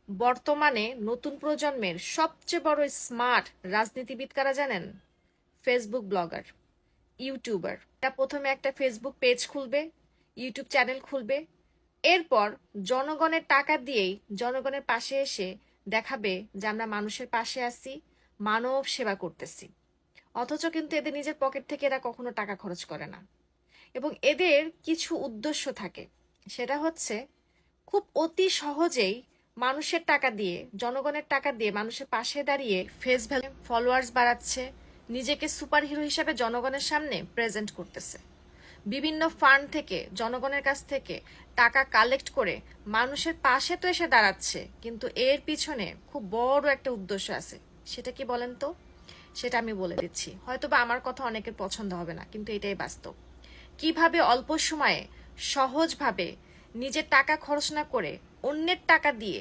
বর্তমানে নতুন প্রজন্মের সবচেয়ে বড় স্মার্ট রাজনীতিবিদ কারা জানেন? Facebook blogger, YouTuber. এরা প্রথমে একটা ফেসবুক পেজ খুলবে, ইউটিউব চ্যানেল খুলবে, এরপর জনগণের টাকা দিয়েই জনগণের পাশে এসে দেখাবে যে আমরা মানুষের পাশে আছি, মানব সেবা করতেছি। অথচ কিন্তু এদের নিজের পকেট থেকে এরা কখনো টাকা খরচ করে না। এবং এদের কিছু উদ্দেশ্য থাকে, সেটা হচ্ছে খুব অতি সহজেই মানুষের টাকা দিয়ে, জনগণের টাকা দিয়ে মানুষের পাশে দাঁড়িয়ে ফেস ভ্যালু, ফলোয়ার্স বাড়াচ্ছে, নিজেকে সুপার হিরো হিসাবে জনগণের সামনে প্রেজেন্ট করতেছে। বিভিন্ন ফান্ড থেকে, জনগণের কাছ থেকে টাকা কালেক্ট করে মানুষের পাশে তো এসে দাঁড়াচ্ছে, কিন্তু এর পিছনে খুব বড় একটা উদ্দেশ্য আছে। সেটা কি বলেন তো? সেটা আমি বলে দিচ্ছি। হয়তোবা আমার কথা অনেকের পছন্দ হবে না, কিন্তু এটাই বাস্তব। কিভাবে অল্প সময়ে সহজভাবে নিজের টাকা খরচ না করে অন্যের টাকা দিয়ে